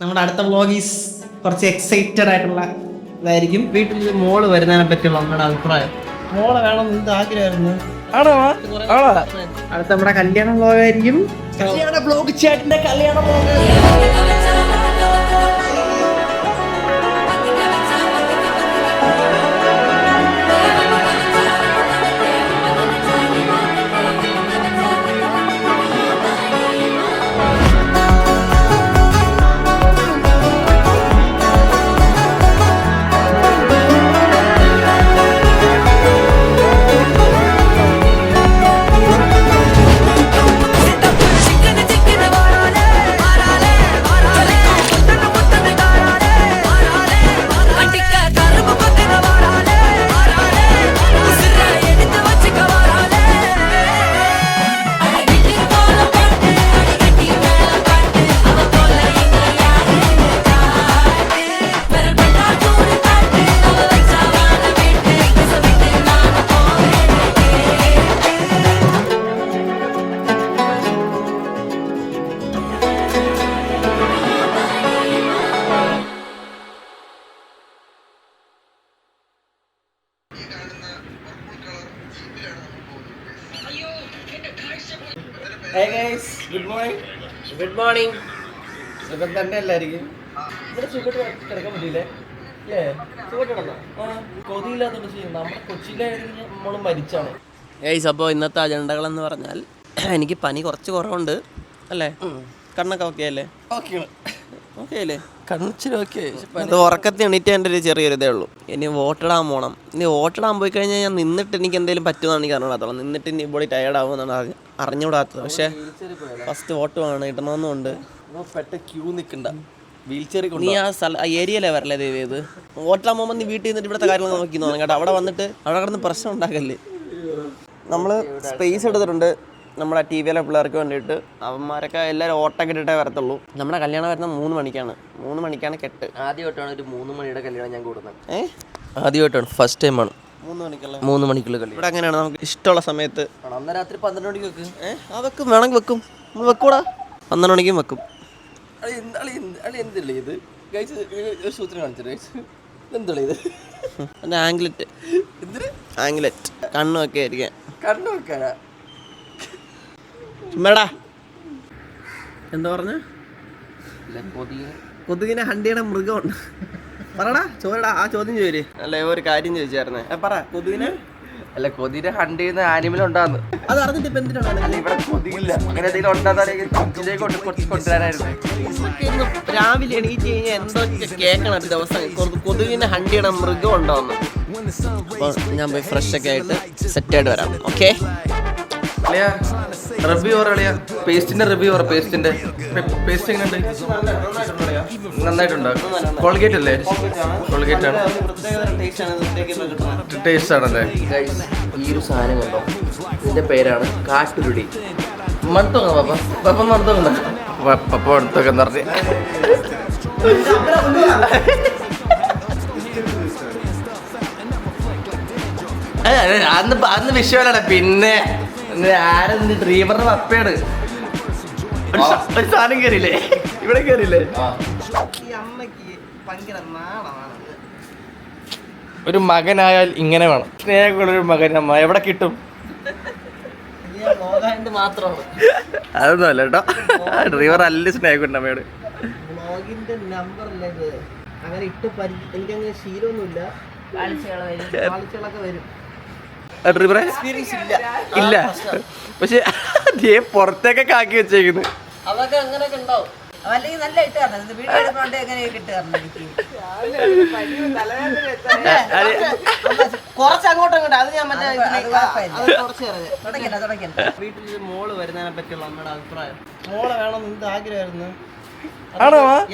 നമ്മുടെ അടുത്ത വ്ളോഗീസ് കുറച്ച് എക്സൈറ്റഡ് ആയിട്ടുള്ള ഇതായിരിക്കും. വീട്ടിൽ മോള് വരുന്നതിനെ പറ്റിയുള്ള നമ്മുടെ അഭിപ്രായം. മോളെ വേണം എന്ത് ആഗ്രഹമായിരുന്നു. അടുത്ത നമ്മുടെ കല്യാണ വ്ളോഗായിരിക്കും. കല്യാണ വ്ളോഗ്, ചേട്ടന്റെ കല്യാണ vlog. Hey guys, good morning. Good morning. സുഖം തന്നെ എല്ലായിരിക്കും. ഇവിടെ സുഖമായിട്ട് കിടക്കാൻ പറ്റിയില്ലേ? അല്ലേ? സുഖമായിട്ട് കിടന്നോ? കൊതിയില്ലാത്തോണ്ട് ചെയ്യും. നമ്മുടെ കൊച്ചിയിലായിരുന്നു നമ്മൾ മരിച്ചാണ്. ഗൈസ്, അപ്പോൾ ഇന്നത്തെ അജണ്ടകളെന്ന് പറഞ്ഞാൽ എനിക്ക് പനി കുറച്ച് കുറവുണ്ട് അല്ലേ? കണ്ണൊക്കെ ഓക്കെ അല്ലേ? ഓക്കെ അല്ലേ? കണ്ണിച്ചിരി ഓക്കെ. അത് ഉറക്കത്തിൽ എണീറ്റ് എൻ്റെ ഒരു ചെറിയൊരു ഇതേ ഉള്ളൂ. ഇനി വോട്ടിടാൻ പോകണം. ഇനി വോട്ടിടാൻ പോയി കഴിഞ്ഞാൽ ഞാൻ നിന്നിട്ട് എനിക്ക് എന്തെങ്കിലും പറ്റുമെന്നാണ് എനിക്ക് അറിഞ്ഞൂടാത്തോളം. നിന്നിട്ട് ഇനി ബോഡി ടയേർഡാവുമെന്നാണ് അറിഞ്ഞുകൂടാത്തത്. പക്ഷേ ഫസ്റ്റ് വോട്ട് വേണം, ഇടണമെന്നുണ്ട്. പെട്ടെന്ന് ക്യൂ നിൽക്കണ്ട, വീൽ ചെയറിൽ നീ ആ ഏരിയയിലേ വരല്ലേ ദൈവം ഇത്. വോട്ടിടാൻ പോകുമ്പോൾ നീ വീട്ടിൽ നിന്നിട്ട് ഇവിടുത്തെ കാര്യങ്ങൾ നോക്കി തോന്നും കേട്ടോ. അവിടെ വന്നിട്ട് അവിടെ കിടന്ന് പ്രശ്നം ഉണ്ടാക്കല്ലേ. നമ്മൾ സ്പേസ് എടുത്തിട്ടുണ്ട് നമ്മുടെ ടി വിയിലെ പിള്ളേർക്ക് വേണ്ടിയിട്ട്. അവന്മാരൊക്കെ എല്ലാവരും ഓട്ടൊക്കെ ഇട്ടിട്ടേ വരത്തുള്ളൂ. നമ്മുടെ കല്യാണം വരുന്നത് 3 മണിക്കാണ്. 3 മണിക്കാണ് കെട്ട്. ആദ്യമായിട്ടാണ് ഒരു 3 മണിയുടെ കല്യാണം ഞാൻ കൂടുന്നത്. ആദ്യമായിട്ടാണ്, ഫസ്റ്റ് ടൈമാണ് 3 മണിക്കുള്ള കല്യാണം. ഇവിടെ അങ്ങനെയാണ്, നമുക്ക് ഇഷ്ടമുള്ള സമയത്ത്. അന്ന് രാത്രി 12 മണിക്ക് വെക്കും. ആ വെക്കും, വേണമെങ്കിൽ വെക്കും. നമ്മൾ വെക്കൂടാ, 12 മണിക്കും വെക്കും. എന്തല്ലേ ഇത് സൂത്രം കാണിച്ചത്? എന്തല്ലേ ഇത്? ആംഗ്ലറ്റ്. ആംഗ്ലറ്റ് കണ്ണു ഒക്കെ ആയിരിക്കാം. കണ്ണു വെക്കാനാ? ചുമ്മാടാ. എന്താ പറഞ്ഞ? കൊതുകിനെ ഹണ്ടിയുടെ മൃഗമുണ്ട്. പറടാ, ചോദിടാ. ആ ചോദ്യം ചോദിച്ചു. അല്ല, ഒരു കാര്യം ചോദിച്ചായിരുന്നേ. പറ. കൊതുകിനെ അല്ല, കൊതിനെ ഹണ്ട് ചെയ്യുന്ന ആനിമൽ ഉണ്ടാന്ന്. അത് അറിഞ്ഞിട്ട് ഇപ്പൊ എന്തിനാണ്? അല്ല, ഇവിടെ കൊതിയില്ല. അങ്ങനെ എന്തെങ്കിലും ഉണ്ടാകുന്നെങ്കിൽ കൊണ്ടുവരാനായിരുന്നു. രാവിലെ എണീറ്റ് കഴിഞ്ഞാൽ എന്തോ കേൾക്കണം ദിവസം. കൊതുകിനെ ഹണ്ട് ചെയ്യണ മൃഗം ഉണ്ടാവുന്നു. അപ്പോൾ ഞാൻ പോയി ഫ്രഷ് ഒക്കെ ആയിട്ട് സെറ്റായിട്ട് വരാം. ഓക്കെ. റിവ്യൂ പറയാ, പേസ്റ്റിന്റെ റിവ്യൂ പറ. പേസ്റ്റിന്റെ പേസ്റ്റ് എങ്ങനെയുണ്ട്? നന്നായിട്ടുണ്ടോ? കോൾഗേറ്റ് അല്ലേ? കോൾഗേറ്റ് ആണ്. ടേസ്റ്റ് ആണല്ലേ? ഈ ഒരു സാധനം കണ്ടോ? ഇതിന്റെ പേരാണ് കാട്ടുരുടി. മടുത്തോങ്ങ പാപ്പ. പാപ്പ മടുത്തോങ്ങ. പപ്പ മടുത്തോക്കെന്ന് പറഞ്ഞ് അന്ന് വിഷയമല്ലാണ്. പിന്നെ ആരെന്ത് ഡ്രീമറിന്റെ പപ്പയാണ്. ഒരു സാധനം കയറിയില്ലേ? ഇവിടെ കയറിയില്ലേ? ഒരു മകനായാൽ ഇങ്ങനെ വേണം. സ്നേഹമുള്ളൊരു മകനമ്മ എവിടെ കിട്ടും? അതൊന്നും അല്ല കേട്ടോ. ഡ്രൈവർ നല്ല സ്നേഹമുണ്ട് അമ്മയോട്. അങ്ങനെ ഇട്ട് എനിക്കങ്ങനെ ശീലമൊന്നുമില്ല. വരും. ഡ്രൈവറെ ഇല്ല, പക്ഷെ പുറത്തേക്കൊക്കെ ആക്കി വെച്ചേക്കുന്നു. അതൊക്കെ അങ്ങനെയൊക്കെ ഉണ്ടാവും. അല്ലെങ്കിൽ നല്ല ഇട്ട് തരണം. വീഡിയോ എടുക്കുന്നോണ്ട് എങ്ങനെയൊക്കെ ഇട്ട് തരണം എനിക്ക്. കുറച്ച് അങ്ങോട്ടും ഇങ്ങോട്ടും അത് ഞാൻ തുടങ്ങണ്ട. വീട്ടിൽ മോള് വരുന്നതിനെ പറ്റിയുള്ള നമ്മുടെ അഭിപ്രായം. മോളെ വേണം എന്ത് ആഗ്രഹമായിരുന്നു.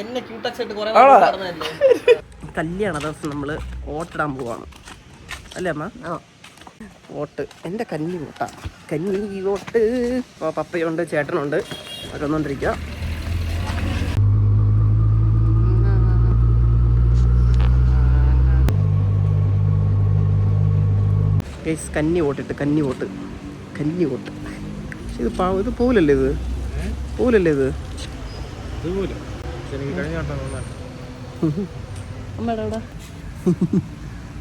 എന്നെ ക്യൂട്ടക്സ് ആയിട്ട് കുറെ പറഞ്ഞല്ലേ. കല്യാണ ദിവസം നമ്മള് വോട്ടിടാൻ പോവാണ് അല്ലേ അമ്മ? വോട്ട് എൻ്റെ കന്നി വോട്ടാ. കന്നി വോട്ട്. അപ്പോൾ പപ്പയുണ്ട്, ചേട്ടനുണ്ട്, ഒക്കെ വന്നുകൊണ്ടിരിക്കുക. ഗൈസ് കന്നി വോട്ടിട്ട് കന്നി വോട്ട് പക്ഷെ ഇത് പോവില്ലല്ലേ? ഇത് പോവില്ലല്ലേ? ഇത് അമ്മയുടെ എവിടെ?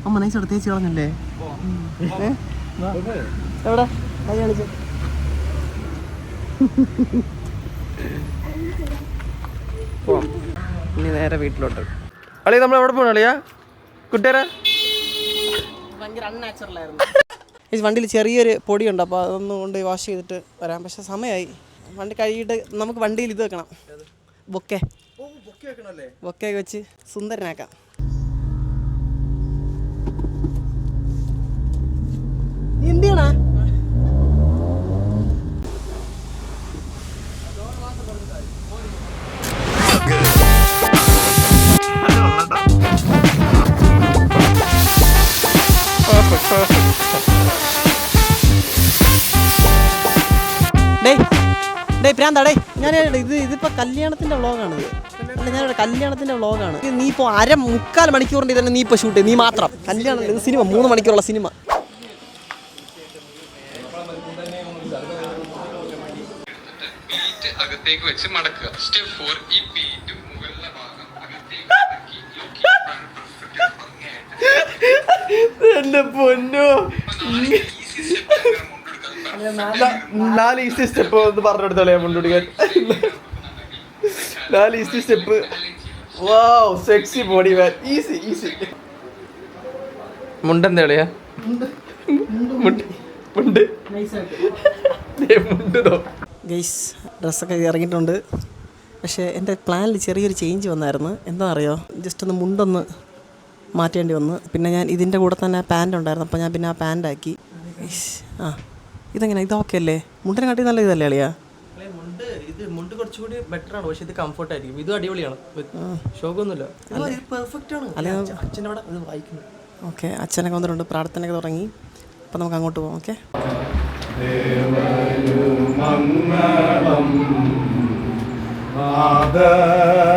അമ്മ നൈസ് അവിടെ തേച്ച് കളഞ്ഞല്ലേ? എവിടെ കൈ കാണിച്ചു? ഇനി നേരെ വീട്ടിലോട്ട്. അളിയ നമ്മൾ എവിടെ പോകണം അളിയാ? കുട്ടിയാരാ? ഭയങ്കര അൺനാച്ചുറൽ ആയിരുന്നു. ഈ വണ്ടിയിൽ ചെറിയൊരു പൊടിയുണ്ട്, അപ്പോൾ അതൊന്നും കൊണ്ട് വാഷ് ചെയ്തിട്ട് വരാം. പക്ഷെ സമയമായി. വണ്ടി കഴുകിയിട്ട് നമുക്ക് വണ്ടിയിൽ ഇത് വെക്കണം, ബൊക്കെ ബൊക്കെ വെച്ച് സുന്ദരനാക്കാം. നീ എന്ത് ചെയ്യണ? പ്രാന്താടേ, ഞാൻ ഇതിപ്പോ കല്യാണത്തിന്റെ വ്ളോഗാണിത്. അല്ല, ഞാനിവിടെ കല്യാണത്തിന്റെ വ്ളോഗാണ്. നീ ഇപ്പോൾ 3/4 മണിക്കൂറിന്റെ തന്നെ നീ ഇപ്പോൾ ഷൂട്ട് ചെയ്യും, നീ മാത്രം. കല്യാണം ഇത് സിനിമ 3 മണിക്കൂറുള്ള സിനിമ. അകത്തേക്ക് വെച്ച് മടക്കുക. സ്റ്റെപ്പ് 4, ഈ ബീറ്റ് മുകളിലെ ഭാഗം അകത്തേക്ക് എന്റെ പൊന്നോ, 4 ഈസി സ്റ്റെപ്പ് ഒന്ന് പറഞ്ഞെടുത്തോളെ മുണ്ടുപിടിക്കാൻ. 4 easy step. Wow, sexy body man. Easy easy. മുണ്ടെന്താ കളിയാ? മുണ്ടോ ഗൈസ്, ഡ്രസ്സൊക്കെ ഇറങ്ങിയിട്ടുണ്ട്. പക്ഷേ എൻ്റെ പ്ലാനിൽ ചെറിയൊരു ചേഞ്ച് വന്നായിരുന്നു. എന്താണെന്നറിയോ? ജസ്റ്റ് ഒന്ന് മുണ്ടൊന്ന് മാറ്റേണ്ടി വന്നു. പിന്നെ ഞാൻ ഇതിൻ്റെ കൂടെ തന്നെ പാൻറ് ഉണ്ടായിരുന്നു, അപ്പോൾ ഞാൻ പിന്നെ ആ പാൻറ്റാക്കി. ആ, ഇതെങ്ങനെ? ഇതൊക്കെ അല്ലേ? മുണ്ടിനെ കാട്ടി നല്ല ഇതല്ലേ അളിയാ? മുണ്ട് കുറച്ചുകൂടി ബെറ്റർ ആണ്, പക്ഷെ ഇത് കംഫർട്ട് ആയിരിക്കും. ഇതും അടിപൊളിയാണ്, ഷോക്കൊന്നുമില്ല, പെർഫെക്റ്റ് ആണ്. അല്ലെങ്കിൽ അച്ഛൻ്റെ അവിടെ ഇത് വായിക്കുന്നു. ഓക്കെ, അച്ഛനൊക്കെ വന്നിട്ടുണ്ട്, പ്രാർത്ഥനയൊക്കെ തുടങ്ങി. അപ്പം നമുക്ക് അങ്ങോട്ട് പോകാം. ഓക്കെ. മംഗളം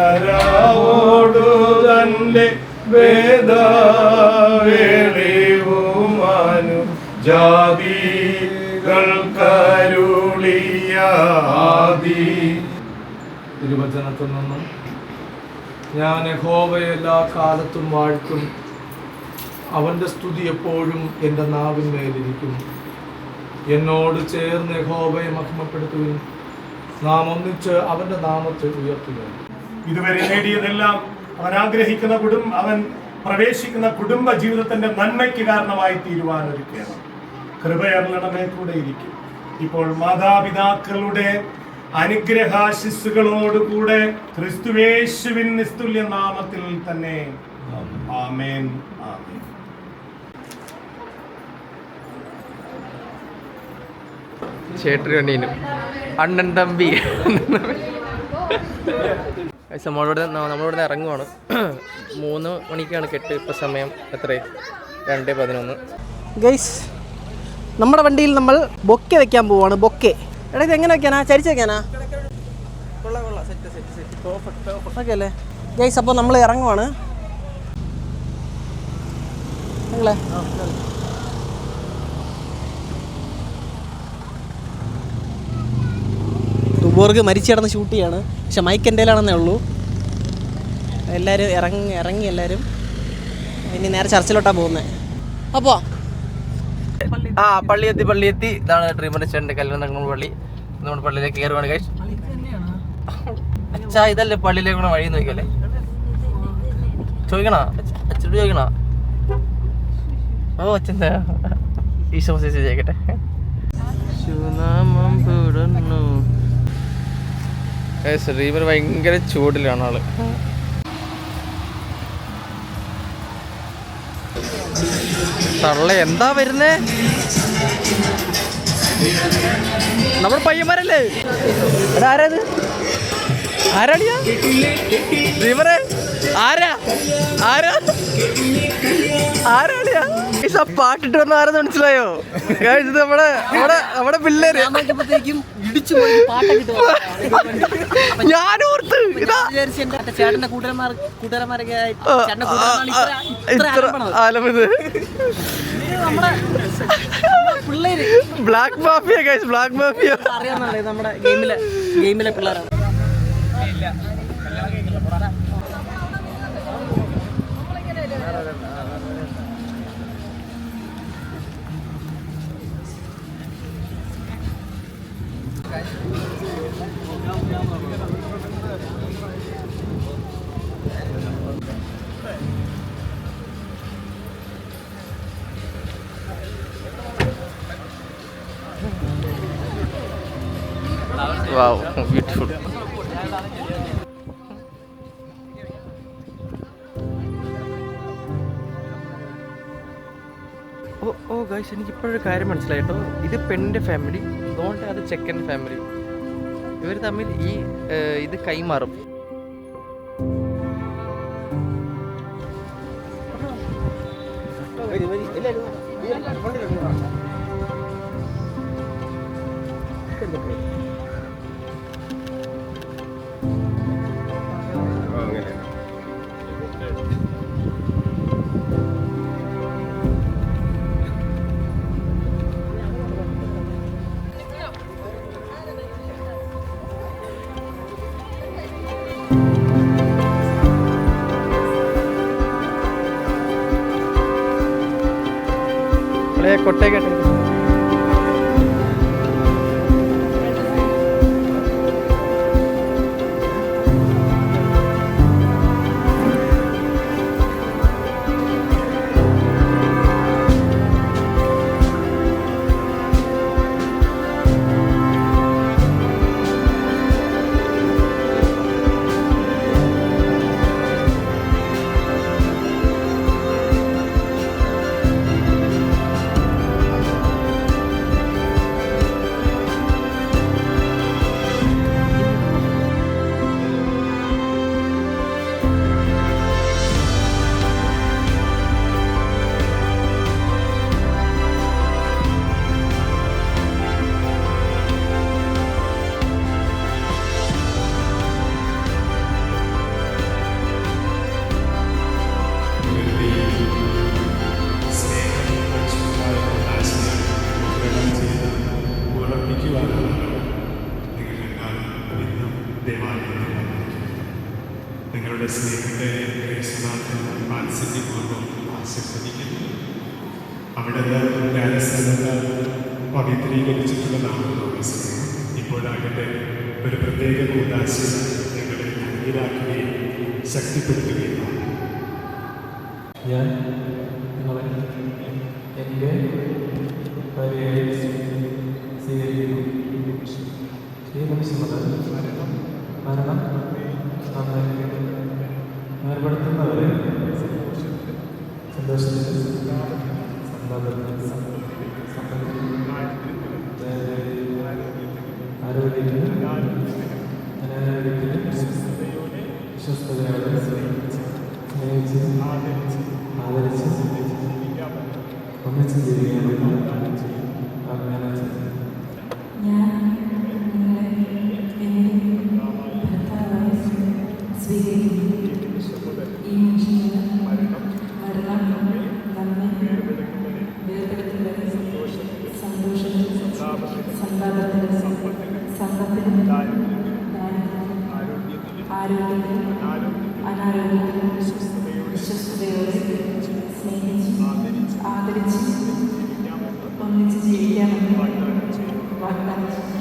ആദരവോടു തന്റെ വേദവേളിവുമാനു ജാതികൾക്കരുളിയ ആദി. തിരുവചനത്തിൽ നിന്നും ഞാൻ യഹോവയെ എല്ലാ കാലത്തും വാഴ്ത്തും, അവൻ്റെ സ്തുതി എപ്പോഴും എൻ്റെ നാവിന്മേലിരിക്കും. എന്നോട് ചേർന്ന് യഹോവയെ മഹിമപ്പെടുത്തുവിൻ, നാം ഒന്നിച്ച് അവൻ്റെ നാമത്തെ ഉയർത്തുക. ഇതുവരെ നേടിയതെല്ലാം അവൻ ആഗ്രഹിക്കുന്ന അവൻ പ്രവേശിക്കുന്ന കുടുംബ ജീവിതത്തിന്റെ നന്മയ്ക്ക് കാരണമായി തീരുവാൻ ഒരുക്കണം. കൃപയർലണമേ കൂടെ ഇരിക്കും. ഇപ്പോൾ മാതാപിതാക്കളുടെ അനുഗ്രഹാശിസ്സുകളോടുകൂടെ ക്രിസ്തുവേശുവിൻ നിസ്തുല്യ നാമത്തിൽ തന്നെ ആമേൻ ആമേൻ. ചേട്ടനും അണ്ണൻ തമ്പി നമ്മളിവിടെ ഇറങ്ങുവാണ്. 3 മണിക്കാണ് കെട്ട്. ഇപ്പോൾ സമയം എത്രയായി? 2:11. ഗൈസ്, നമ്മുടെ വണ്ടിയിൽ നമ്മൾ ബൊക്കെ വെക്കാൻ പോവാണ്. ബൊക്കെ എടാ, ഇത് എങ്ങനെ വെക്കാനാ? ചരിച്ച് വെക്കാനാ? ഓക്കെ അല്ലേ ഗൈസ്? അപ്പോൾ നമ്മൾ ഇറങ്ങുവാണ്. നിങ്ങളെ തുബോർഗ് മരിച്ചു കിടന്ന് ഷൂട്ട് ചെയ്യാണ്. പക്ഷെ മൈക്ക് എൻ്റെ കയ്യിലാണെന്നേ ഉള്ളൂ. എല്ലാവരും ഇറങ്ങി എല്ലാവരും ഇനി നേരെ ചർച്ചിലോട്ടാണ് പോകുന്നത്. അപ്പോൾ പള്ളി എത്തി. ഇതാണ് ഡ്രീമറിന്റെ ചേട്ടൻ്റെ കല്യാണം നടക്കുന്ന പള്ളി. നമ്മുടെ പള്ളിയിലേക്ക് കയറുവാണ് ഗൈസ്. അച്ഛാ, ഇതല്ലേ പള്ളിയിലേക്കുള്ള വഴി നോക്കിയല്ലേ? ചോദിക്കണോ? അച്ഛനോട് ചോദിക്കണോ? ഓ, അച്ഛൻ്റെ ഈശോ ചോദിക്കട്ടെ. ഡ്രീമർ ഭയങ്കര ചൂടിലാണ് ആള്. തള്ള എന്താ വരുന്നേ? നമ്മുടെ പയ്യന്മാരല്ലേ? ആരാത്? ആരാടിയാ ഡ്രീമറെ? ആരാടിയാ? പാട്ടിട്ട് വന്ന ആരെന്ന് മനസ്സിലായോ? ഇത് നമ്മുടെ പിള്ളേര്. ഞാനോർത്ത് ചേട്ടന്റെ കൂട്ടുകാരന്മാരൊക്കെ പിള്ളേര് black mafia guys, black mafia അറിയാവുന്നതാണ്. നമ്മുടെ ഗെയിമിലെ പിള്ളേരാണ്. വാവ് ബ്യൂട്ടിഫുൾ. ഓ ഗൈസ്, എനിക്ക് ഇപ്പോഴൊരു കാര്യം മനസ്സിലായി കേട്ടോ. ഇത് പെണ്ണിൻ്റെ ഫാമിലി, അതുകൊണ്ട് അത് ചെക്കൻ്റെ ഫാമിലി. ഇവർ തമ്മിൽ ഇത് കൈമാറും. കൊട്ടേക്കട്ടെ. നിങ്ങളുടെ സ്നേഹത്തെ വാത്സല്യപൂർവ്വം ആശീർവദിക്കുന്നു. അവിടെ പവിത്രീകരിച്ചിട്ടുള്ളതാണല്ലോ സ്നേഹം. ഇപ്പോഴാകട്ടെ ഒരു പ്രത്യേക കൂട്ടാശ ഞങ്ങളെ ധന്യരാക്കുകയും ശക്തിപ്പെടുത്തുകയും. ഞാൻ നിങ്ങളെ എൻ്റെ ഭാര്യയായി സ്വീകരിക്കുന്നു. ഈ നിമിഷം മുതൽ മരണം ഏർപ്പെടുത്തുന്നവരെ സന്തോഷത്തിൽ സമ്പാദത്തിൽ ആരോഗ്യത്തിലും അനാരോഗ്യത്തിലും വിശ്വസ്തയോടെ സ്നേഹിച്ച് ആദരിച്ച് ഒന്നിച്ച് ജീവിക്കാമെന്ന് വാഗ്ദാനം ചെയ്തു. ഞാൻ നിങ്ങളെ എൻ്റെ ഭർത്താവായി സ്വീകരിക്കുന്നു. ഈ നിമിഷം മരണം നമ്മെ വേർപെടുത്തുന്നത് സന്തോഷത്തിലും സന്താപത്തിലും സമ്പത്തിലും ആരോഗ്യത്തിലും അനാരോഗ്യത്തിലും വിശ്വസ്തയോടെ സ്നേഹിച്ച് ആദരിച്ച് ഒന്നിച്ച് ജീവിക്കാമെന്ന് വാഗ്ദാനം ചെയ്തു.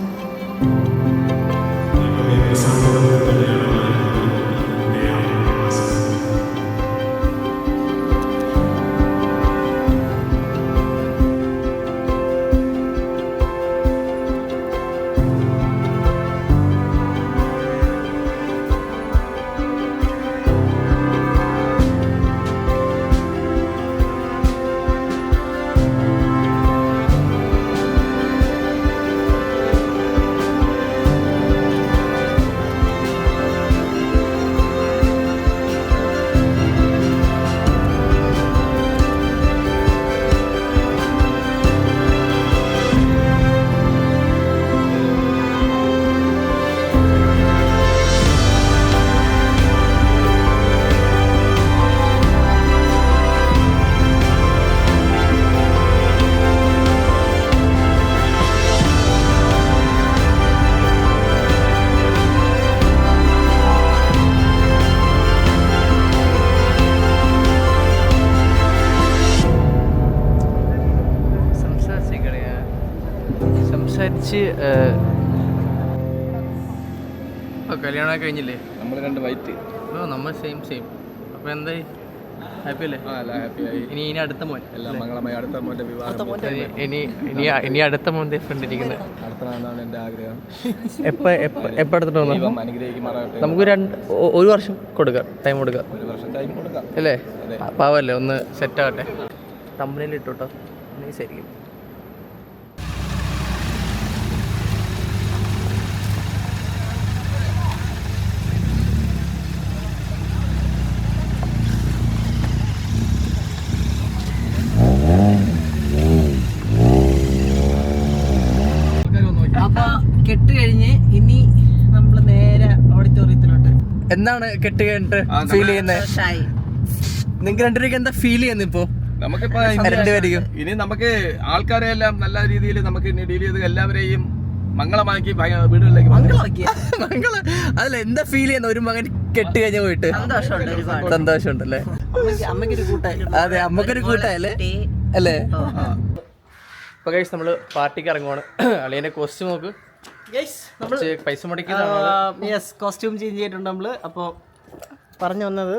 സംസാരിച്ച് കല്യാണമൊക്കെ കഴിഞ്ഞില്ലേ? നമ്മൾ രണ്ട് വൈറ്റ്. നമ്മൾ സെയിം. അപ്പോൾ എന്തായി? ഹാപ്പി അല്ലേ? ഇനി അടുത്ത മോൻ എല്ലാം മംഗളമായി അടുത്ത മോന്റെ വിവാഹം ഇനി അടുത്ത മോന്റെ ഫ്രണ്ട് ഇരിക്കുന്നത് നടത്തണമെന്നാണ് എൻ്റെ ആഗ്രഹം. എപ്പോൾ എടുത്തിട്ട് വന്നു? അനുഗ്രഹിക്കുമാറാകട്ടെ. നമുക്ക് ഒരു വർഷം കൊടുക്കാം, ടൈം കൊടുക്കാം. ഒരു വർഷം ടൈം കൊടുക്കാം അല്ലേ? പാവല്ലേ, ഒന്ന് സെറ്റാകട്ടെ. തമ്പനിയിൽ ഇട്ടോട്ടോ, നൈസായിരിക്കും. അപ്പൊ കെട്ട് കഴിഞ്ഞ് ഇനി നമ്മള് നേരെ ഓഡിറ്റോറിയത്തിലോട്ട്. എന്താണ് കെട്ട് കഴിഞ്ഞിട്ട് ഫീൽ ചെയ്യുന്നത്? ഷായി നിങ്ങൾക്ക് രണ്ടുപേർക്ക് എന്താ ഫീൽ ചെയ്യുന്നത് ഇപ്പോ? നമുക്കിപ്പോ രണ്ടുപേരും ഇനി നമുക്ക് ആൾക്കാരെ എല്ലാം നല്ല രീതിയിൽ നമുക്ക് ഇനി ഡീൽ ചെയ്ത് എല്ലാവരെയും മംഗളമാക്കി വീടുകളിലേക്ക് അതല്ല, എന്താ ഫീൽ ചെയ്യുന്ന ഒരു മകൻ കെട്ട് കഴിഞ്ഞ് പോയിട്ട്? സന്തോഷമുണ്ടല്ലേ? അമ്മയ്ക്കൊരു കൂട്ടായി. അതെ, അമ്മക്കൊരു കൂട്ടായല്ലേ അല്ലേ? ഇപ്പൊ ഗൈസ് നമ്മള് പാർട്ടിക്ക് ഇറങ്ങുവാണ്. അളിയന്റെ കോസ്റ്റ്യൂം നോക്ക്, പൈസ മുടക്കി കോസ്റ്റ്യൂം ചേഞ്ച് ചെയ്തിട്ടുണ്ട് നമ്മള്. അപ്പോൾ പറഞ്ഞു വന്നത്,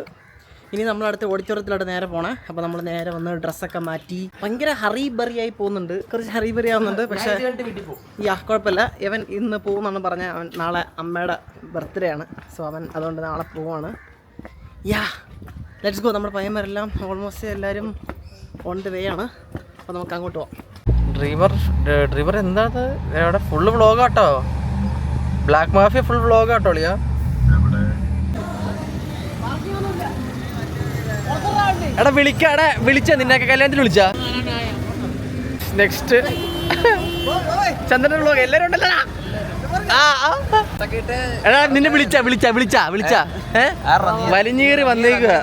ഇനി നമ്മൾ അടുത്ത ഓഡിറ്റോറിയത്തിലോട്ട് നേരെ പോണേ. അപ്പോൾ നമ്മൾ നേരെ വന്ന് ഡ്രസ്സൊക്കെ മാറ്റി ഭയങ്കര ഹറിബറി ആയി പോകുന്നുണ്ട്, കുറച്ച് ഹറിബറി ആവുന്നുണ്ട്. പക്ഷേ കുഴപ്പമില്ല. ഇവൻ ഇന്ന് പോകുമെന്നാണ് പറഞ്ഞത്. അവൻ നാളെ അമ്മയുടെ ബർത്ത്ഡേ ആണ്. സോ അവൻ അതുകൊണ്ട് നാളെ പോവാണ്. Let's go. നമ്മുടെ പയ്യന്മാരെല്ലാം ഓൾമോസ്റ്റ് എല്ലാവരും ഓൺ ദ വേ ആണ്. അപ്പോൾ നമുക്ക് അങ്ങോട്ട് പോവാം. ഡ്രൈവർ എന്താ ഇവിടെ ഫുള്ള് വ്ളോഗാട്ടോ, ബ്ലാക്ക് മാഫിയ ഫുൾ വ്ളോഗാട്ടോ അളിയാ. എടാ വിളിച്ച നിന്നെയൊക്കെ കല്യാണത്തിന് വിളിച്ചാ? നെക്സ്റ്റ് ചന്ദ്രൻ വ്ളോഗ് എല്ലാരും ഉണ്ടല്ലോ. എടാ നിന്നെ വിളിച്ച വലിഞ്ഞീറി വന്നേക്കുക.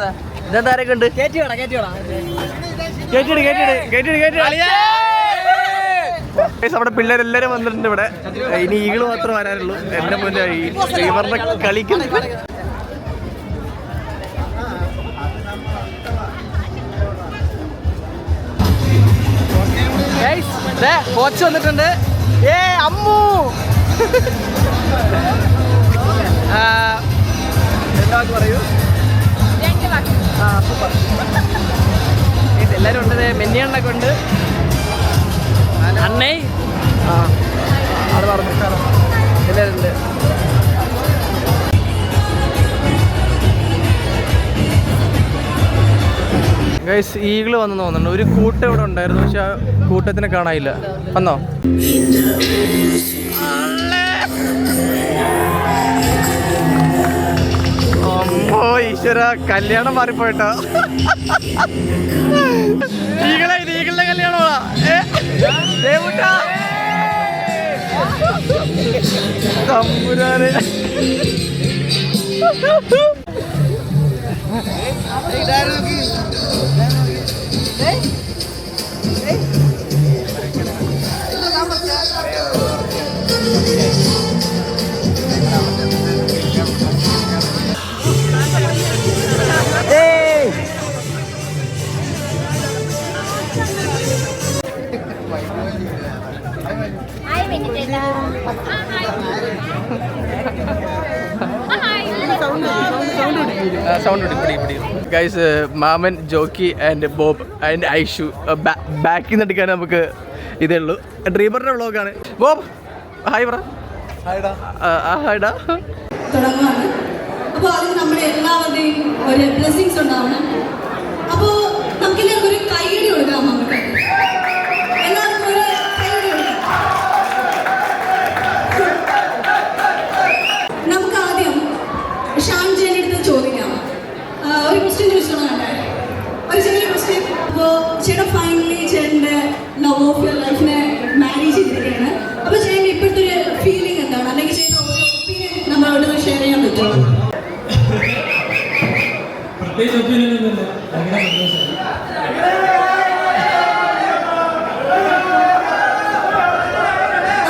ഇതെന്താരൊക്കെ ഉണ്ട്? നമ്മുടെ പിള്ളേരെല്ലാരും വന്നിട്ടുണ്ട് ഇവിടെ. ഇനി ഈകള് മാത്രം വരാനുള്ളൂ. എന്റെ മുന്നേ ഈ ഡ്രൈവറിനെ കളിക്കുന്നു. കോച്ച് വന്നിട്ടുണ്ട്. അമ്മു എന്താ പറയൂ? എല്ലാരും ഉണ്ട്. മെന്നിയണ്ണൊക്കെ ഉണ്ട്. അണ്ണേ അത് പറഞ്ഞു എല്ലാവരും ഉണ്ട്. ഗൈസ് ഈഗിള് വന്നു തോന്നുന്നുണ്ട്. ഒരു കൂട്ടം ഇവിടെ ഉണ്ടായിരുന്നു, പക്ഷെ ആ കൂട്ടത്തിനെ കാണാനില്ല. വന്നോ? അമ്മോ ഈശ്വര, കല്യാണം മാറിപ്പോയിട്ടോ. ഈകളുടെ കല്യാണമാ. തമ്പുരാനെ സൗണ്ട് പിടി. ഗൈസ്, മാമൻ, jockey and Bob and Aishu ബാക്കിൽ നിന്ന് എടുക്കാൻ നമുക്ക് ഇതേ ഉള്ളൂ. ഡ്രൈവറിന്റെ വ്ളോഗാണ്. ബോബ് ഹായ് പറ. ഹായ്ഡാ. തുടങ്ങുകയാണ്. അപ്പോൾ അതിന് നമ്മുടെ എല്ലാവരുടെയും ഒരു ബ്ലെസ്സിങ്സ് ഉണ്ടാവണം. അപ്പോൾ നമുക്കെല്ലാവർക്കും ഒരു കൈയടി കൊടുക്കാം. നമുക്ക് എല്ലാവർക്കും ഒരു കൈയടി കൊടുക്കാം. നമുക്ക് ആദ്യം ഷാൻജേൻ്റെ അടുത്ത് ചോദിക്കാം. ഒരു ക്വസ്റ്റ്യൻ ചോദിച്ചോളാം, ഒരു ചെറിയ ക്വസ്റ്റ്യൻ. അപ്പോൾ ചേട്ടൻ ഫൈനലി ചേട്ടൻ്റെ ലവ് ഓഫ് യുവർ ലൈഫിനെ മാരേജ് ചെയ്തിരിക്കുകയാണ്. അപ്പോൾ ചേട്ടൻ്റെ ഇപ്പോഴത്തെ ഒരു ഫീലിംഗ് എന്താണ്, അല്ലെങ്കിൽ ചേട്ടൻ ഒരു ഒപ്പീനിയൻ നമ്മളോട് ഷെയർ ചെയ്യാൻ പറ്റുമോ? പ്രത്യേകിച്ച് ഒപ്പീനിയൻ ഒന്നുമില്ല, ഭയങ്കര സന്തോഷം.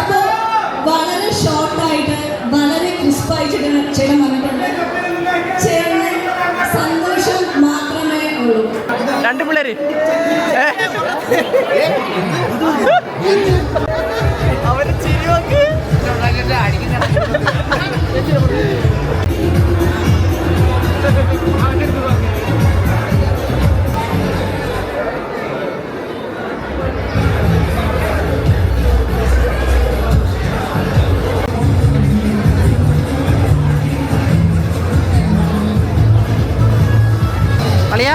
അപ്പോൾ വളരെ ഷോർട്ടായിട്ട് വളരെ ക്രിസ്പായിട്ട് ചേട്ടൻ വന്നിട്ടുണ്ട്. ചേട്ടന് സന്തോഷം മാത്രമേ ഉള്ളൂ. രണ്ട് പിള്ളേര് അവര് ചിരി നോക്ക്. അളിയാ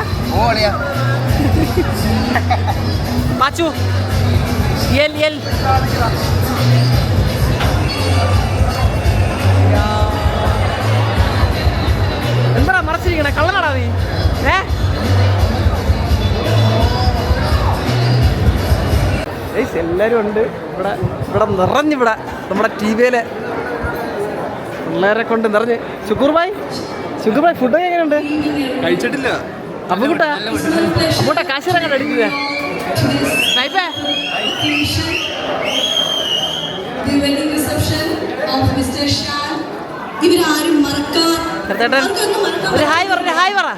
പാച്ചു എന്താ മറച്ചിരിക്കണേ കള്ളനാടാ നീ എല്ലാരും ഉണ്ട് ഇവിടെ നിറഞ്ഞിവിടെ നമ്മുടെ ടി വിയിലെ പിള്ളേരെ കൊണ്ട് നിറഞ്ഞ് ശുക്കൂർ ഭായ് ഫുഡ് എങ്ങനെയുണ്ട്? കഴിച്ചിട്ടില്ല. അമ്മൂട്ടാ കാശിറങ്ങാൻ അടിക്കുക ഇവരാരും മറക്കാൻ ഒരു ഹായ് പറ ഹായ് പറ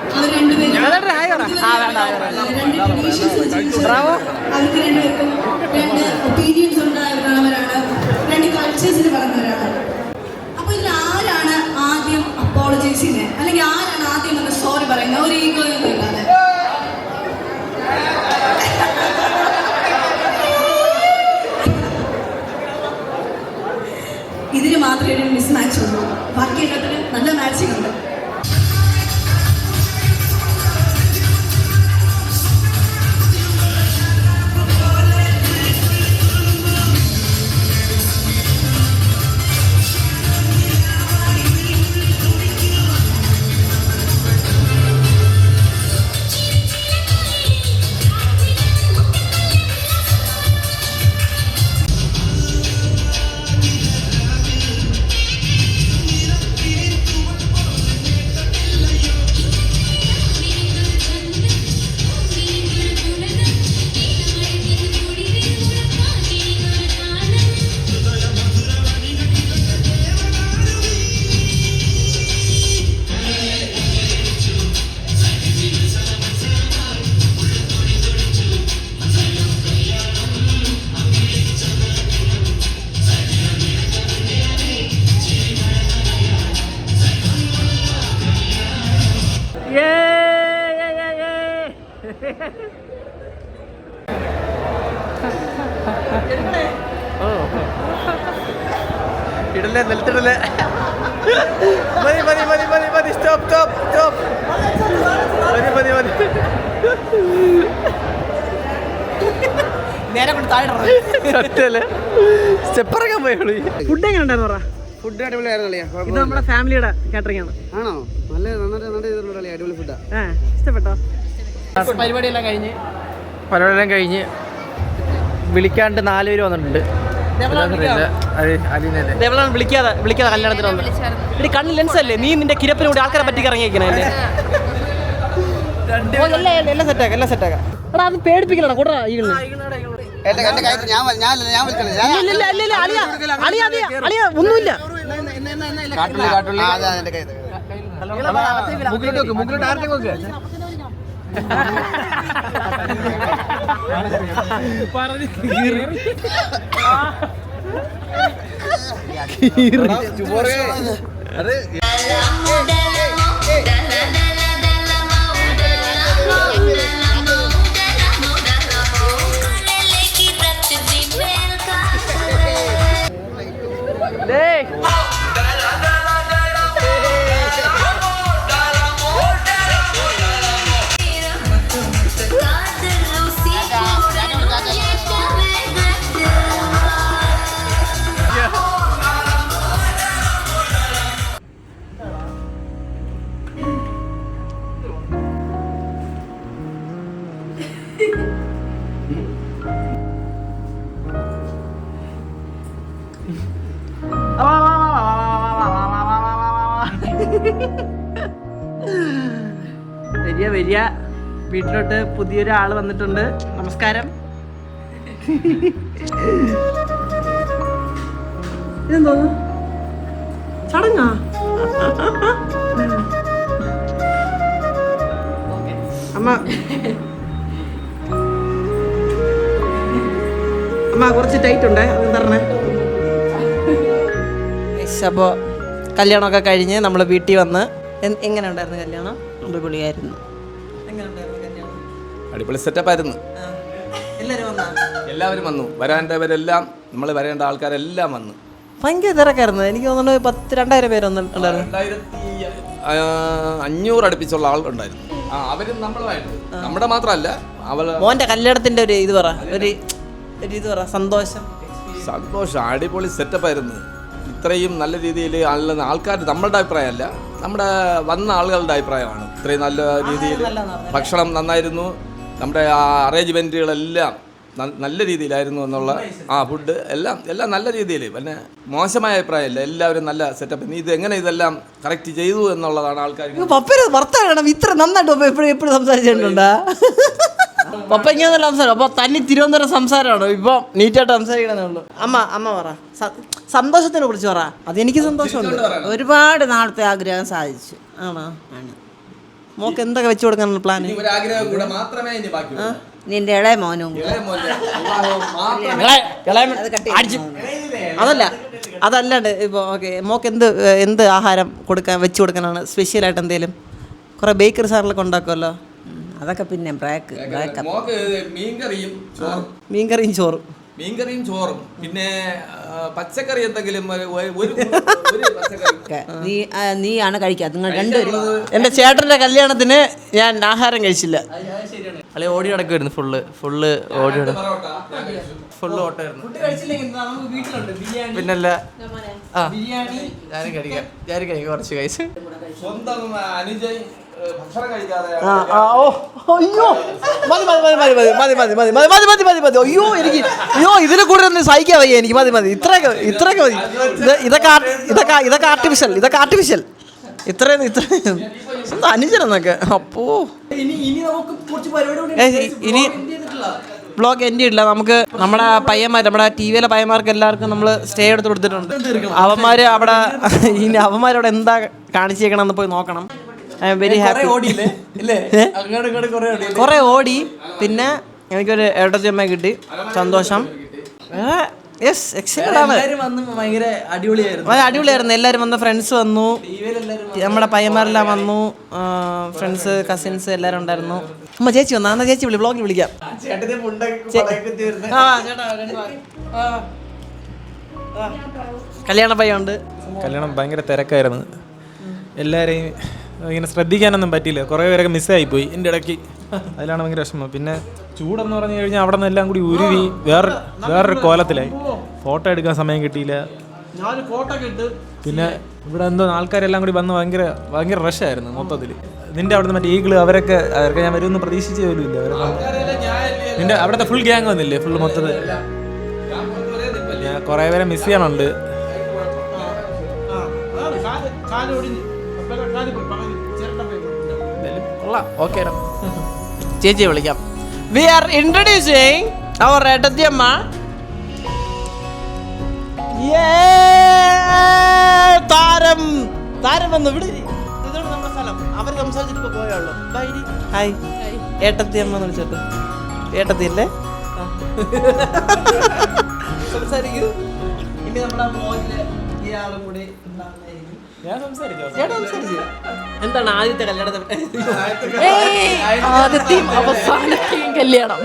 അവർക്ക് രണ്ടുപേർക്കും രണ്ട് ഒപ്പീനിയൻസ് ഉണ്ടായിരുന്നവരാണ്, രണ്ട് കൾച്ചേഴ്സിന് പറഞ്ഞവരാണ്. അപ്പൊ ഇതിൽ ആരാണ് ആദ്യം അപ്പോളജൈസ് ചെയ്യുന്നത്, അല്ലെങ്കിൽ ആരാണ് ആദ്യം ഒന്ന് സോറി പറയുന്നത്? ഒരു ഈഗോ ഒന്നും ഇല്ലാതെ. ഇതിന് മാത്രമേ ഒരു മിസ് മാച്ച് ഉള്ളൂ, ബാക്കി എല്ലാത്തിനും നല്ല മാച്ചിങ് ഉണ്ട്. ഇടല്ലേ നിലത്തിടല്ലേ മതി സ്റ്റോപ്പ് മതി നേരെ കൊണ്ട് താഴെ സ്റ്റെപ്പിറങ്ങാൻ പോയുള്ളൂ. ഫുഡ് എങ്ങനെ ഉണ്ടായിരുന്നു? ഫുഡ് അടിപൊളിയായിരുന്നല്ലേ? ഇത് നമ്മുടെ ഫാമിലിയുടെ കാറ്ററിംഗ് ആണ്. ആണോ? നല്ല നന്നായിട്ട് അടിപൊളി ഫുഡാ. ഇഷ്ടപ്പെട്ടോ? പരിപാടിയെല്ലാം കഴിഞ്ഞ് വിളിക്കാണ്ട് 4 പേര് വന്നിട്ടുണ്ട്. വിളിക്കാതെ കല്യാണത്തിന് വന്നു. ഇനി കണ്ണിൽ ലെൻസ് അല്ലേ നീ? നിന്റെ കിരപ്പിലൂടെ ആൾക്കാരെ പറ്റി ഇറങ്ങിയിരിക്കണേ. എല്ലാം സെറ്റാക്കാം. എടാ അത് പേടിപ്പിക്കലാണ് കൂടാ. ഒന്നുമില്ല. വരിക വീട്ടിലോട്ട് പുതിയൊരാൾ വന്നിട്ടുണ്ട്. നമസ്കാരം. ഇതെന്തോന്നു ചടങ്ങാ? അമ്മ കുറച്ച് ടൈറ്റ് ഉണ്ടേ, അത് തരണേ. അപ്പോൾ കല്യാണമൊക്കെ കഴിഞ്ഞ് നമ്മൾ വീട്ടിൽ വന്ന് എങ്ങനെ ഉണ്ടായിരുന്നു കല്യാണം? അടിപൊളിയായിരുന്നു. അടിപൊളി സെറ്റപ്പായിരുന്നു. എല്ലാവരും വന്നു. വരേണ്ടവരെല്ലാം, നമ്മൾ വരേണ്ട ആൾക്കാരെല്ലാം വന്നു. ഭയങ്കര തിരക്കായിരുന്നു. എനിക്ക് തോന്നുന്നു 2,000 പേരൊന്നും ഉണ്ടായിരുന്നു. 2500 അടുപ്പിച്ചുള്ള ആൾ ഉണ്ടായിരുന്നു. അവരും നമ്മളുമായിട്ട് നമ്മുടെ മാത്രമല്ല അവള് മോന്റെ കല്യാണത്തിന്റെ ഒരു ഇത് പറ ഒരു ഇത് പറ സന്തോഷം. അടിപൊളി സെറ്റപ്പായിരുന്നു. ഇത്രയും നല്ല രീതിയിൽ ആൾക്കാർ നമ്മളുടെ അഭിപ്രായമല്ല, നമ്മുടെ വന്ന ആളുകളുടെ അഭിപ്രായമാണ്. ഇത്രയും നല്ല രീതിയിൽ ഭക്ഷണം നന്നായിരുന്നു, നമ്മുടെ അറേഞ്ച്മെൻറ്റുകളെല്ലാം നല്ല രീതിയിലായിരുന്നു എന്നുള്ള ഫുഡ് എല്ലാം നല്ല രീതിയിൽ. പിന്നെ മോശമായ അഭിപ്രായമല്ല, എല്ലാവരും നല്ല സെറ്റപ്പ്. നീ ഇത് എങ്ങനെ ഇതെല്ലാം കറക്റ്റ് ചെയ്തു എന്നുള്ളതാണ് ആൾക്കാർ. പപ്പയുടെ ഭർത്താവ് ഇത്ര നന്നായിട്ട് പപ്പ എപ്പോഴും സംസാരിച്ചിട്ടുണ്ടാ? പപ്പ ഇങ്ങനെ സംസാരം. അപ്പൊ തന്നെ തിരുവനന്തപുരം സംസാരമാണോ ഇപ്പൊ നീറ്റായിട്ട് സംസാരിക്കണമെന്നുള്ളൂ? അമ്മ പറ സന്തോഷത്തിനെ കുറിച്ച് പറ. അതെനിക്ക് സന്തോഷമുണ്ട്. ഒരുപാട് നാളത്തെ ആഗ്രഹം സാധിച്ചു. ആണോ? മോക്ക് എന്തൊക്കെ വെച്ചു കൊടുക്കാനുള്ള പ്ലാൻ? ഒരാഗ്രഹം കൂടെ മാത്രമേ ഇനി ബാക്കി. നിന്റെ ഇളയ മോനും അതല്ലാണ്ട് ഇപ്പോൾ ഓക്കെ മോക്ക് എന്ത് ആഹാരം വെച്ച് കൊടുക്കാനാണ് സ്പെഷ്യലായിട്ട് എന്തെങ്കിലും? കുറേ ബേക്കറി സാധനങ്ങളൊക്കെ ഉണ്ടാക്കുമല്ലോ, അതൊക്കെ പിന്നെ മീൻകറിയും ചോറും പിന്നെ പച്ചക്കറി എന്തെങ്കിലും നീയാണ് കഴിക്കാത്ത. നിങ്ങൾ രണ്ടുപേരും എൻ്റെ ചേട്ടൻ്റെ കല്യാണത്തിന് ഞാൻ ആഹാരം കഴിച്ചില്ല. അല്ലെ ഓടി നടക്കുമായിരുന്നു, ഫുള്ള് ഓടി ഫുള്ള് ഓട്ടമായിരുന്നു. പിന്നല്ല ഞാനും കഴിക്കാം കുറച്ച് കഴിച്ച്. സ്വന്തം അനുജൻ ഭക്ഷണം കഴിക്കാതെ അയ്യോ ഇതിനെ കൂടെ ഒന്ന് സഹിക്കാൻ വയ്യ എനിക്ക്. മതി ഇത്രയൊക്കെ മതി. ഇതൊക്കെ ആർട്ടിഫിഷ്യൽ ഇത്രയും അനുജനെന്നൊക്കെ. അപ്പോ ഇനി ബ്ലോഗ് എൻഡ് ചെയ്തില്ല. നമുക്ക് നമ്മുടെ പയ്യന്മാർ, നമ്മുടെ TV-യിലെ പയ്യന്മാർക്ക് എല്ലാവർക്കും നമ്മൾ സ്റ്റേ എടുത്ത് കൊടുത്തിട്ടുണ്ട്. അവന്മാരവിടെ എന്താ കാണിച്ചേക്കണമെന്ന് പോയി നോക്കണം. I am very happy. കുറെ ഓടി. പിന്നെ എനിക്കൊരു ഏട്ടത്തിയമ്മ കിട്ടി, സന്തോഷം. യെസ്, എക്സൈറ്റഡ് ആണ്. ഭയങ്കര അടിപൊളിയായിരുന്നു. എല്ലാവരും വന്ന ഫ്രണ്ട്സ് വന്നു, നമ്മുടെ പയ്യന്മാരെല്ലാം വന്നു, ഫ്രണ്ട്സ് കസിൻസ് എല്ലാവരും ഉണ്ടായിരുന്നു. അമ്മ ചേച്ചി വന്നാ? എന്നാ ചേച്ചി വ്ളോഗിൽ വിളിക്കാം. കല്യാണ പയ്യുണ്ട്. കല്യാണം ഭയങ്കര തിരക്കായിരുന്നു. എല്ലാവരെയും ഇങ്ങനെ ശ്രദ്ധിക്കാനൊന്നും പറ്റിയില്ല. കുറേ പേരൊക്കെ മിസ്സായിപ്പോയി എൻ്റെ ഇടയ്ക്ക്. അതിലാണ് ഭയങ്കര വിഷമം. പിന്നെ ചൂടെന്ന് പറഞ്ഞു കഴിഞ്ഞാൽ അവിടെ നിന്നെല്ലാം കൂടി ഉരുവി വേറൊരു കോലത്തിലായി. ഫോട്ടോ എടുക്കാൻ സമയം കിട്ടിയില്ല. പിന്നെ ഇവിടെ എന്തോ ആൾക്കാരെല്ലാം കൂടി വന്ന് ഭയങ്കര റഷായിരുന്നു മൊത്തത്തിൽ. നിൻ്റെ അവിടുന്ന് മറ്റേ ഈഗിള് അവരൊക്കെ ഞാൻ വരുമെന്ന് പ്രതീക്ഷിച്ച് പോലും ഇല്ല. നിൻ്റെ അവിടുത്തെ ഫുൾ ഗ്യാങ് വന്നില്ലേ? ഫുൾ മൊത്തത്തിൽ ഞാൻ കുറേ പേരെ മിസ് ചെയ്യാനുണ്ട്. ഓക്കെ ചേച്ചിയെ വിളിക്കാം. വി ആർ ഇൻട്രൊഡ്യൂസിങ് അവർ ഏട്ടത്തിയമ്മ. താരം വന്നു. ഇവിടെ ഇതാണ് നമ്മുടെ സ്ഥലം. അവർ സംസാരിച്ചിട്ട് പോയുള്ളൂ. ഹായ് ഏട്ടത്തിയമ്മ എന്ന് വിളിച്ചോട്ട്. ഏട്ടത്തിയല്ലേ? സംസാരിക്കൂ. ഇനി നമ്മുടെ മോനില് ഇയാളും കൂടി എന്താണ് ആദ്യത്തെ കല്യാണത്തെ? ആദ്യത്തെയും അവസാനത്തെയും കല്യാണം.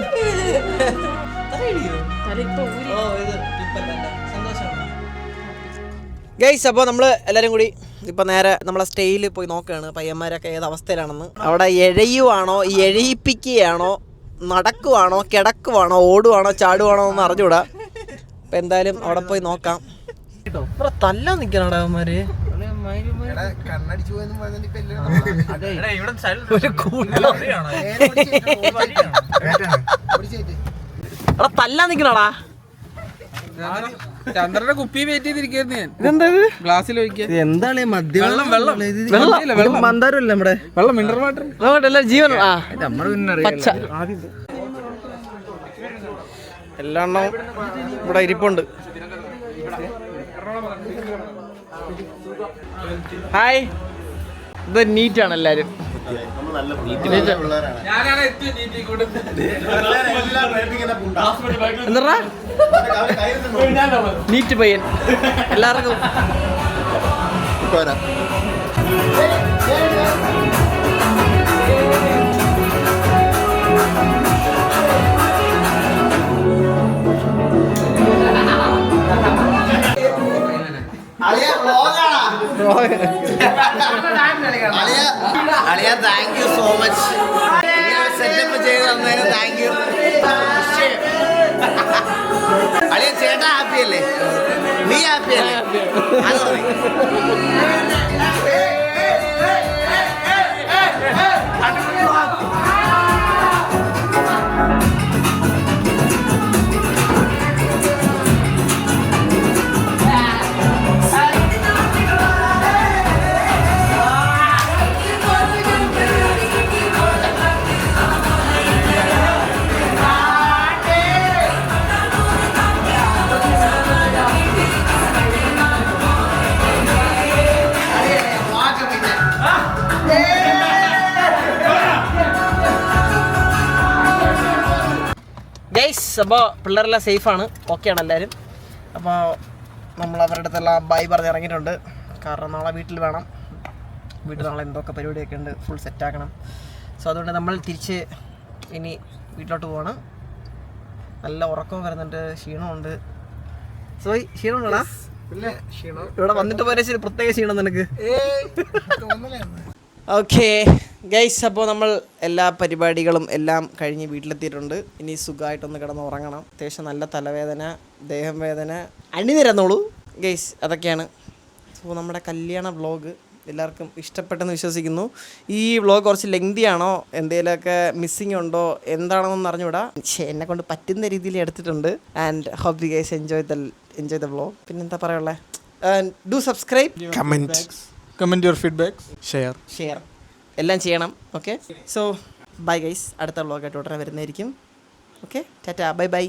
ഗൈസ്, അപ്പോൾ നമ്മൾ എല്ലാവരും കൂടി ഇപ്പം നേരെ നമ്മളെ സ്റ്റേയിൽ പോയി നോക്കുകയാണ് പയ്യന്മാരൊക്കെ ഏത് അവസ്ഥയിലാണെന്ന്. അവിടെ എഴയുവാണോ, എഴയിപ്പിക്കുകയാണോ, നടക്കുവാണോ, കിടക്കുവാണോ, ഓടുവാണോ, ചാടുവാണോ എന്ന് അറിഞ്ഞൂടാ. അപ്പം എന്തായാലും അവിടെ പോയി നോക്കാം. ഇവിടെ തല്ലാൻ നിൽക്കണോടാ അവന്മാര്. തല്ലാൻ നിൽക്കണോടാ. ചന്ദ്രന്റെ കുപ്പി വെയിറ്റ് ചെയ്തിരിക്കുന്നു ഞാൻ. ഇതെന്താ ഗ്ലാസ്സിൽ ഒഴിക്കാൻ? എന്താണ് വെള്ളം മന്ദാരമല്ലേ നമ്മുടെ വെള്ളം മിനറൽ വാട്ടർ എല്ലാവരും ജീവൻ. പച്ച എല്ലാം ഇവിടെ ഇരിപ്പുണ്ട്. ഹായ്, ഇത് നീറ്റാണ് എല്ലാവരും. എന്താ നീറ്റ് പയ്യൻ എല്ലാവർക്കും. Thank you so so much setup ചെയ്ത് തന്നതിന് താങ്ക് യു. അളിയ ചേട്ടാ ഹാപ്പി അല്ലേ? നീ ഹാപ്പി അല്ലേ? അത് മതി. ഗൈസ്, അപ്പോൾ പിള്ളേരെല്ലാം സേഫാണ്, ഓക്കെയാണ് എല്ലാവരും. അപ്പോൾ നമ്മൾ അവരുടെ അടുത്തെല്ലാം ബൈ പറഞ്ഞ് ഇറങ്ങിയിട്ടുണ്ട്. കാരണം നാളെ വീട്ടിൽ വേണം. വീട്ടിൽ നാളെ എന്തൊക്കെ പരിപാടിയൊക്കെ ഉണ്ട്, ഫുൾ സെറ്റാക്കണം. സോ അതുകൊണ്ട് നമ്മൾ തിരിച്ച് ഇനി വീട്ടിലോട്ട് പോവാണ്. നല്ല ഉറക്കവും വരുന്നുണ്ട്, ക്ഷീണമുണ്ട്. സോയി ക്ഷീണമുണ്ടോടാ? ക്ഷീണം ഇവിടെ വന്നിട്ട് പോലെ പ്രത്യേക ക്ഷീണം നിനക്ക്. ഓക്കെ ഗൈസ്, അപ്പോൾ നമ്മൾ എല്ലാ പരിപാടികളും എല്ലാം കഴിഞ്ഞ് വീട്ടിലെത്തിയിട്ടുണ്ട്. ഇനി സുഖമായിട്ടൊന്ന് കിടന്ന് ഉറങ്ങണം. അത്യാവശ്യം നല്ല തലവേദന, ദേഹം വേദന, അണിനിരന്നോളൂ ഗൈസ്. അതൊക്കെയാണ്. സോ നമ്മുടെ കല്യാണ വ്ളോഗ് എല്ലാവർക്കും ഇഷ്ടപ്പെട്ടെന്ന് വിശ്വസിക്കുന്നു. ഈ വ്ളോഗ് കുറച്ച് ലെങ്തി ആണോ, എന്തെങ്കിലുമൊക്കെ മിസ്സിങ് ഉണ്ടോ എന്താണെന്നൊന്നും അറിഞ്ഞുകൂടാ. എന്നെ കൊണ്ട് പറ്റുന്ന രീതിയിൽ എടുത്തിട്ടുണ്ട്. And hope you guys enjoy the vlog. പിന്നെന്താ പറയുള്ളത്, do subscribe, comment your feedback, share എല്ലാം ചെയ്യണം. Okay, so bye guys. അടുത്ത വ്ളോഗായിട്ട് ഉടനെ വരുന്നതായിരിക്കും. Okay, tata, bye by.